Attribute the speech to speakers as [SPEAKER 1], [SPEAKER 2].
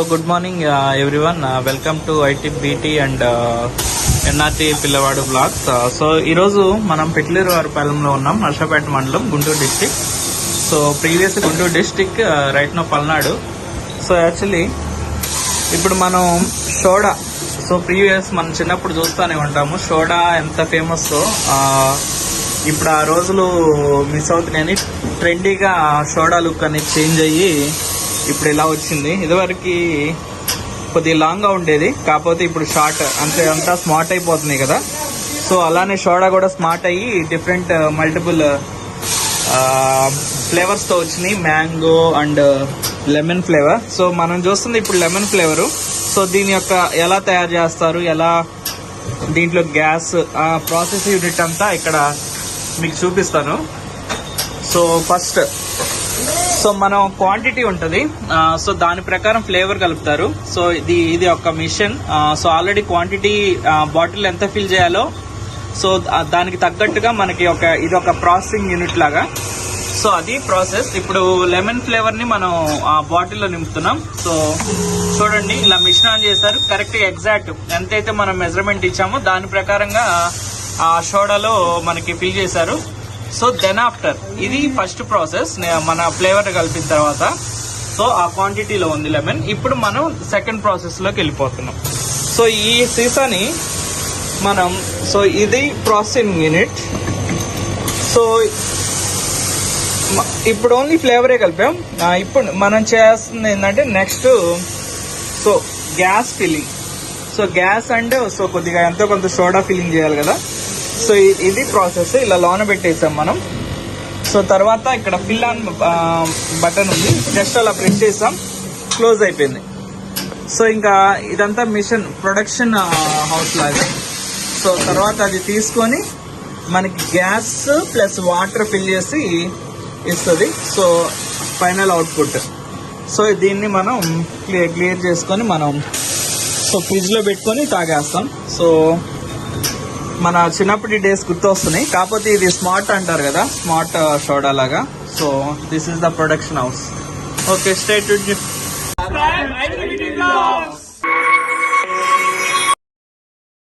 [SPEAKER 1] Good morning everyone, welcome to IT BT and NRT పిల్లవాడు blogs. So ఈరోజు మనం పెట్లూరు వారిపాలెంలో ఉన్నాం, నర్సాపేట మండలం, Guntur district. So previous Guntur district, right now Palnadu. So actually ఇప్పుడు మనం సోడా, సో ప్రీవియస్ మనం చిన్నప్పుడు చూస్తూనే ఉంటాము సోడా ఎంత ఫేమస్. ఇప్పుడు ఆ రోజులు మిస్ అవుతున్నాయని ట్రెండీగా సోడా లుక్ అనేది చేంజ్ అయ్యి ఇప్పుడు ఇలా వచ్చింది. ఇదివరకు కొద్దిగా లాంగ్గా ఉండేది, కాకపోతే ఇప్పుడు షార్ట్, అంతా స్మార్ట్ అయిపోతున్నాయి కదా. సో అలానే సోడా కూడా స్మార్ట్ అయ్యి డిఫరెంట్ మల్టిపుల్ ఫ్లేవర్స్తో వచ్చినాయి, mango and lemon flavour. So మనం చూస్తుంది ఇప్పుడు లెమన్ ఫ్లేవరు. సో దీని యొక్క ఎలా తయారు చేస్తారు, ఎలా దీంట్లో గ్యాస్ ప్రాసెస్ యూనిట్ అంతా ఇక్కడ మీకు చూపిస్తాను. సో ఫస్ట్ మనం క్వాంటిటీ ఉంటుంది, సో దాని ప్రకారం ఫ్లేవర్ కలుపుతారు. సో ఇది ఒక machine. So already quantity bottle ఎంత ఫిల్ చేయాలో, సో దానికి తగ్గట్టుగా మనకి ఇది ఒక ప్రాసెసింగ్ యూనిట్ లాగా. సో అది ప్రాసెస్. ఇప్పుడు లెమన్ ఫ్లేవర్ ని మనం ఆ బాటిల్లో నింపుతున్నాం. సో చూడండి, ఇలా మిషన్ ఆన్ చేశారు. కరెక్ట్ ఎగ్జాక్ట్ ఎంతైతే మనం మెజర్మెంట్ ఇచ్చామో దాని ప్రకారంగా ఆ సోడాలో మనకి ఫిల్ చేశారు. సో దెన్ ఆఫ్టర్ ఇది ఫస్ట్ ప్రాసెస్, మన ఫ్లేవర్ కలిపిన తర్వాత. సో ఆ క్వాంటిటీలో ఉంది లెమన్. ఇప్పుడు మనం సెకండ్ ప్రాసెస్ లోకి వెళ్ళిపోతున్నాం. సో ఈ సీసాని మనం, సో ఇది ప్రాసెసింగ్ యూనిట్. సో ఇప్పుడు ఓన్లీ ఫ్లేవరే కలిపాం. ఇప్పుడు మనం చేస్తుంది ఏంటంటే next so gas filling. So gas and so కొద్దిగా ఎంతో కొంత సోడా ఫిల్లింగ్ చేయాలి కదా. సో ఇది ప్రాసెస్. ఇలా లోన పెట్టేసాం మనం. సో తర్వాత ఇక్కడ ఫిల్ ఆన్ బటన్ ఉంది, జస్ట్ అలా ప్రెస్ చేసాం, క్లోజ్ అయిపోయింది. సో ఇంకా ఇదంతా మిషన్ ప్రొడక్షన్ హౌస్ లాగా. సో తర్వాత అది తీసుకొని మనకి గ్యాస్ ప్లస్ వాటర్ ఫిల్ చేసి ఇస్తుంది. So final output. సో దీన్ని మనం క్లియర్ చేసుకొని మనం సో ఫ్రిడ్జ్లో పెట్టుకొని తాగేస్తాం. సో మన చిన్నప్పటి డేస్ గుర్తొస్తున్నాయి, కాకపోతే ఇది స్మార్ట్ అంటారు కదా, స్మార్ట్ సోడా లాగా. So this is the production house. Okay, stay tuned.